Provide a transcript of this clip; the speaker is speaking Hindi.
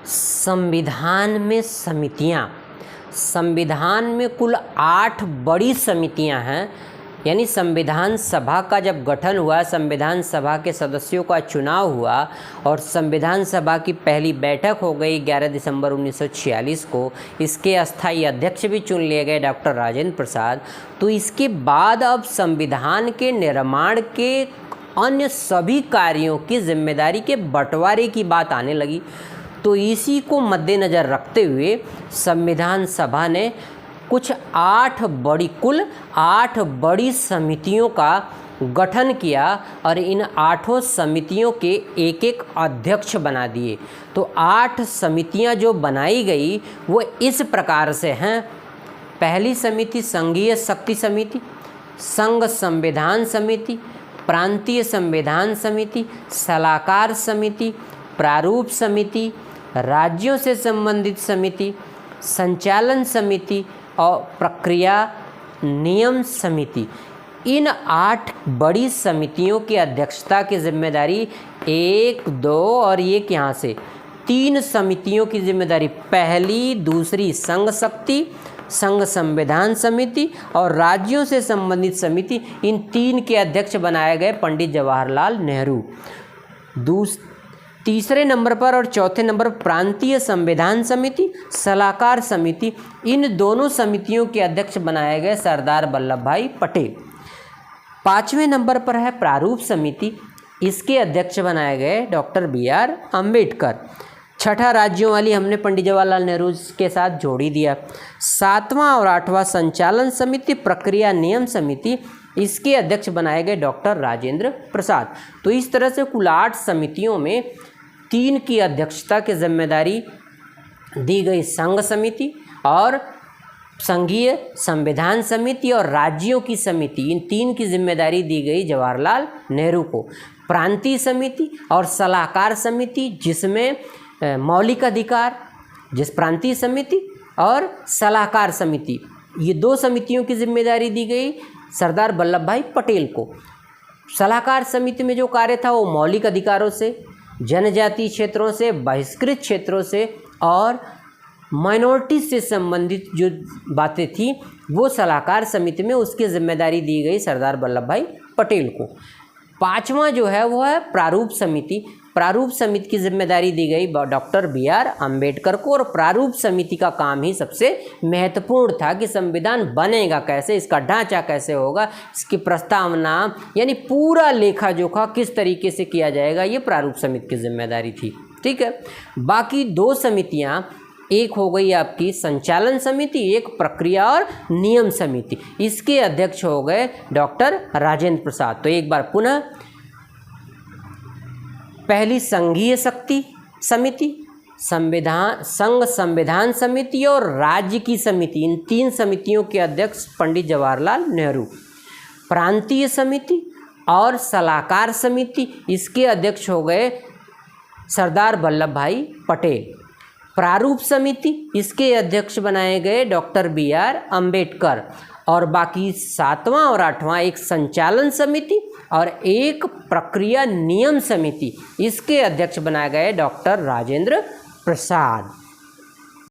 संविधान में समितियां, संविधान में कुल 8 बड़ी समितियां हैं। यानी संविधान सभा का जब गठन हुआ, संविधान सभा के सदस्यों का चुनाव हुआ और संविधान सभा की पहली बैठक हो गई 11 दिसंबर 1946 को। इसके अस्थायी अध्यक्ष भी चुन लिए गए डॉक्टर राजेंद्र प्रसाद। तो इसके बाद अब संविधान के निर्माण के अन्य सभी कार्यों की जिम्मेदारी के बंटवारे की बात आने लगी। तो इसी को मद्देनज़र रखते हुए संविधान सभा ने कुल 8 बड़ी समितियों का गठन किया और इन 8 समितियों के एक एक अध्यक्ष बना दिए। तो 8 समितियां जो बनाई गई वो इस प्रकार से हैं। पहली समिति संघीय शक्ति समिति, संघ संविधान समिति, प्रांतीय संविधान समिति, सलाहकार समिति, प्रारूप समिति, राज्यों से संबंधित समिति, संचालन समिति और प्रक्रिया नियम समिति। इन 8 बड़ी समितियों की अध्यक्षता की जिम्मेदारी 1, 2 और एक यहाँ से 3 समितियों की जिम्मेदारी, पहली, दूसरी संघ शक्ति, संघ संविधान समिति और राज्यों से संबंधित समिति, इन 3 के अध्यक्ष बनाए गए पंडित जवाहरलाल नेहरू। तीसरे नंबर पर और चौथे नंबर पर प्रांतीय संविधान समिति, सलाहकार समिति, इन दोनों समितियों के अध्यक्ष बनाए गए सरदार वल्लभ भाई पटेल। 5वें नंबर पर है प्रारूप समिति, इसके अध्यक्ष बनाए गए डॉक्टर BR अम्बेडकर। 6ठा राज्यों वाली हमने पंडित जवाहरलाल नेहरू के साथ जोड़ी दिया। 7वां और 8वां संचालन समिति, प्रक्रिया नियम समिति, इसके अध्यक्ष बनाए गए डॉक्टर राजेंद्र प्रसाद। तो इस तरह से कुल 8 समितियों में 3 की अध्यक्षता की जिम्मेदारी दी गई संघ समिति और संघीय संविधान समिति और राज्यों की समिति, इन 3 की जिम्मेदारी दी गई जवाहरलाल नेहरू को। प्रांतीय समिति और सलाहकार समिति, जिसमें मौलिक अधिकार, जिस प्रांतीय समिति और सलाहकार समिति, ये 2 समितियों की जिम्मेदारी दी गई सरदार वल्लभ भाई पटेल को। सलाहकार समिति में जो कार्य था वो मौलिक अधिकारों से, जनजातीय क्षेत्रों से, बहिष्कृत क्षेत्रों से और माइनॉरिटी से संबंधित जो बातें थी वो सलाहकार समिति में उसकी जिम्मेदारी दी गई सरदार वल्लभ भाई पटेल को। 5वां जो है वो है प्रारूप समिति। प्रारूप समिति की जिम्मेदारी दी गई डॉक्टर BR अम्बेडकर को और प्रारूप समिति का काम ही सबसे महत्वपूर्ण था कि संविधान बनेगा कैसे, इसका ढांचा कैसे होगा, इसकी प्रस्तावना यानी पूरा लेखा जोखा किस तरीके से किया जाएगा, ये प्रारूप समिति की जिम्मेदारी थी। ठीक है। बाकी 2 समितियां, एक हो गई आपकी संचालन समिति, एक प्रक्रिया और नियम समिति, इसके अध्यक्ष हो गए डॉक्टर राजेंद्र प्रसाद। तो एक बार पुनः, पहली संघीय शक्ति समिति, संघ संविधान समिति और राज्य की समिति, इन 3 समितियों के अध्यक्ष पंडित जवाहरलाल नेहरू। प्रांतीय समिति और सलाहकार समिति, इसके अध्यक्ष हो गए सरदार वल्लभ भाई पटेल। प्रारूप समिति, इसके अध्यक्ष बनाए गए डॉक्टर BR अम्बेडकर। और बाकी 7वां और 8वां एक संचालन समिति और एक प्रक्रिया नियम समिति, इसके अध्यक्ष बनाए गए डॉक्टर राजेंद्र प्रसाद।